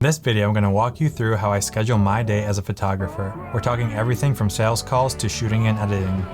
In this video, I'm going to walk you through how I schedule my day as a photographer. We're talking everything from sales calls to shooting and editing.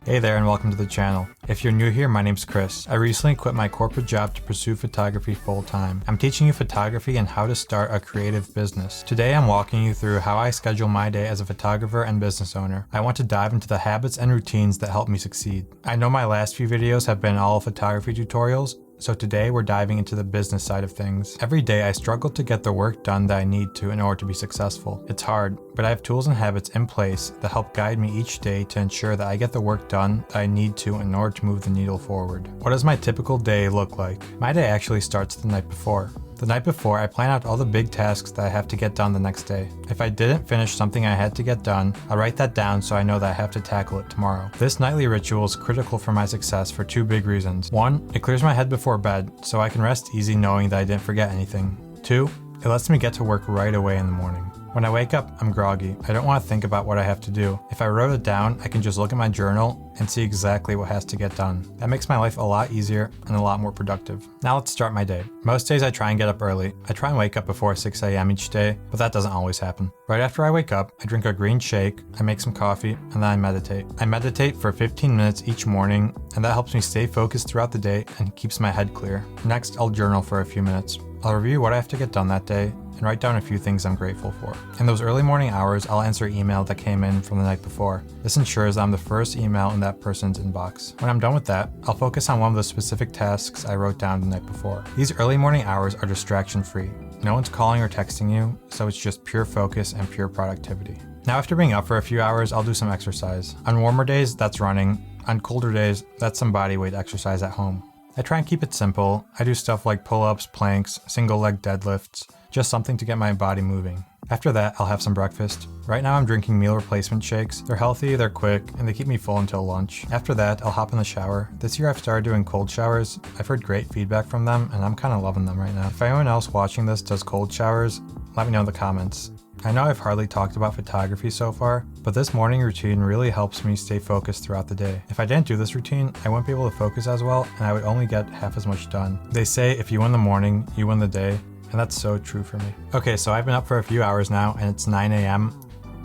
Hey there and welcome to the channel. If you're new here, my name's Chris. I recently quit my corporate job to pursue photography full-time. I'm teaching you photography and how to start a creative business. Today I'm walking you through how I schedule my day as a photographer and business owner. I want to dive into the habits and routines that help me succeed. I know my last few videos have been all photography tutorials, so today we're diving into the business side of things. Every day I struggle to get the work done that I need to in order to be successful. It's hard, but I have tools and habits in place that help guide me each day to ensure that I get the work done that I need to in order to move the needle forward. What does my typical day look like? My day actually starts the night before. The night before, I plan out all the big tasks that I have to get done the next day. If I didn't finish something I had to get done, I'll write that down so I know that I have to tackle it tomorrow. This nightly ritual is critical for my success for two big reasons. One, it clears my head before bed, so I can rest easy knowing that I didn't forget anything. Two, it lets me get to work right away in the morning. When I wake up, I'm groggy. I don't want to think about what I have to do. If I wrote it down, I can just look at my journal and see exactly what has to get done. That makes my life a lot easier and a lot more productive. Now let's start my day. Most days I try and get up early. I try and wake up before 6 a.m. each day, but that doesn't always happen. Right after I wake up, I drink a green shake, I make some coffee, and then I meditate. I meditate for 15 minutes each morning, and that helps me stay focused throughout the day and keeps my head clear. Next, I'll journal for a few minutes. I'll review what I have to get done that day and write down a few things I'm grateful for. In those early morning hours, I'll answer email that came in from the night before. This ensures I'm the first email in that person's inbox. When I'm done with that, I'll focus on one of the specific tasks I wrote down the night before. These early morning hours are distraction-free. No one's calling or texting you, so it's just pure focus and pure productivity. Now after being up for a few hours, I'll do some exercise. On warmer days, that's running. On colder days, that's some body weight exercise at home. I try and keep it simple. I do stuff like pull-ups, planks, single leg deadlifts, just something to get my body moving. After that, I'll have some breakfast. Right now I'm drinking meal replacement shakes. They're healthy, they're quick, and they keep me full until lunch. After that, I'll hop in the shower. This year I've started doing cold showers. I've heard great feedback from them, and I'm kind of loving them right now. If anyone else watching this does cold showers, let me know in the comments. I know I've hardly talked about photography so far, but this morning routine really helps me stay focused throughout the day. If I didn't do this routine, I wouldn't be able to focus as well, and I would only get half as much done. They say if you win the morning, you win the day, and that's so true for me. Okay, so I've been up for a few hours now, and it's 9 a.m.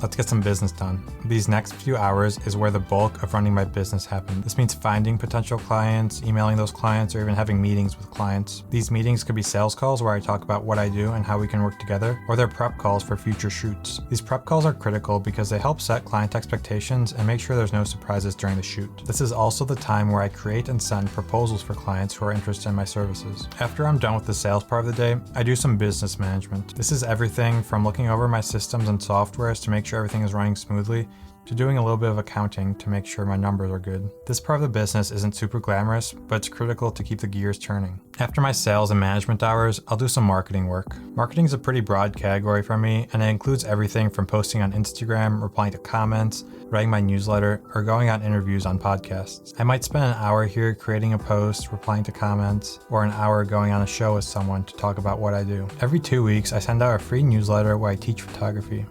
Let's get some business done. These next few hours is where the bulk of running my business happens. This means finding potential clients, emailing those clients, or even having meetings with clients. These meetings could be sales calls where I talk about what I do and how we can work together, or they're prep calls for future shoots. These prep calls are critical because they help set client expectations and make sure there's no surprises during the shoot. This is also the time where I create and send proposals for clients who are interested in my services. After I'm done with the sales part of the day, I do some business management. This is everything from looking over my systems and softwares to make sure everything is running smoothly, to doing a little bit of accounting to make sure my numbers are good. This part of the business isn't super glamorous, but it's critical to keep the gears turning. After my sales and management hours, I'll do some marketing work. Marketing is a pretty broad category for me, and it includes everything from posting on Instagram, replying to comments, writing my newsletter, or going on interviews on podcasts. I might spend an hour here creating a post, replying to comments, or an hour going on a show with someone to talk about what I do. Every 2 weeks, I send out a free newsletter where I teach photography.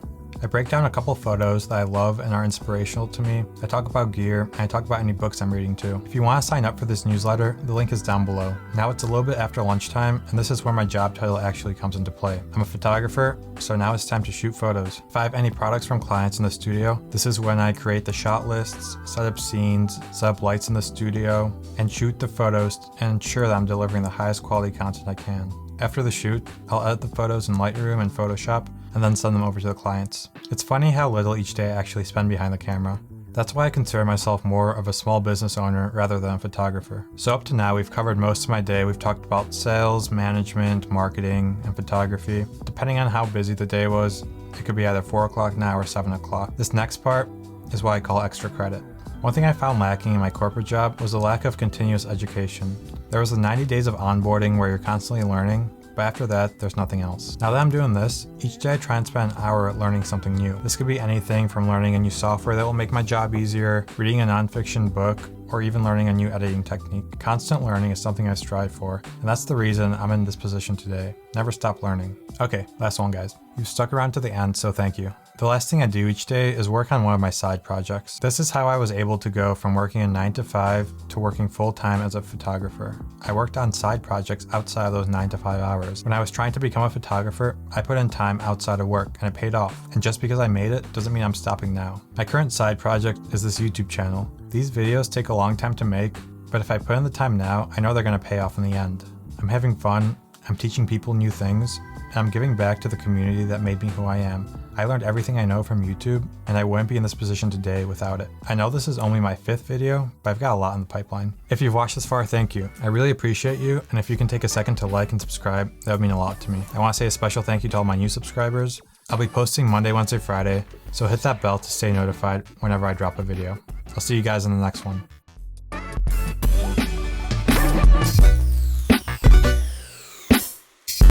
I break down a couple photos that I love and are inspirational to me. I talk about gear, and I talk about any books I'm reading too. If you want to sign up for this newsletter, the link is down below. Now it's a little bit after lunchtime, and this is where my job title actually comes into play. I'm a photographer, so now it's time to shoot photos. If I have any products from clients in the studio, this is when I create the shot lists, set up scenes, set up lights in the studio, and shoot the photos and ensure that I'm delivering the highest quality content I can. After the shoot, I'll edit the photos in Lightroom and Photoshop, and then send them over to the clients. It's funny how little each day I actually spend behind the camera. That's why I consider myself more of a small business owner rather than a photographer. So up to now, we've covered most of my day. We've talked about sales, management, marketing, and photography. Depending on how busy the day was, it could be either 4 o'clock now or 7 o'clock. This next part is what I call extra credit. One thing I found lacking in my corporate job was the lack of continuous education. There was the 90 days of onboarding where you're constantly learning, but after that, there's nothing else. Now that I'm doing this, each day I try and spend an hour learning something new. This could be anything from learning a new software that will make my job easier, reading a nonfiction book, or even learning a new editing technique. Constant learning is something I strive for, and that's the reason I'm in this position today. Never stop learning. Okay, last one guys. You've stuck around to the end, so thank you. The last thing I do each day is work on one of my side projects. This is how I was able to go from working a 9 to 5 to working full-time as a photographer. I worked on side projects outside of those 9 to 5 hours. When I was trying to become a photographer, I put in time outside of work and it paid off. And just because I made it doesn't mean I'm stopping now. My current side project is this YouTube channel. These videos take a long time to make, but if I put in the time now, I know they're gonna pay off in the end. I'm having fun, I'm teaching people new things, and I'm giving back to the community that made me who I am. I learned everything I know from YouTube, and I wouldn't be in this position today without it. I know this is only my 5th video, but I've got a lot in the pipeline. If you've watched this far, thank you. I really appreciate you, and if you can take a second to like and subscribe, that would mean a lot to me. I want to say a special thank you to all my new subscribers. I'll be posting Monday, Wednesday, Friday, so hit that bell to stay notified whenever I drop a video. I'll see you guys in the next one.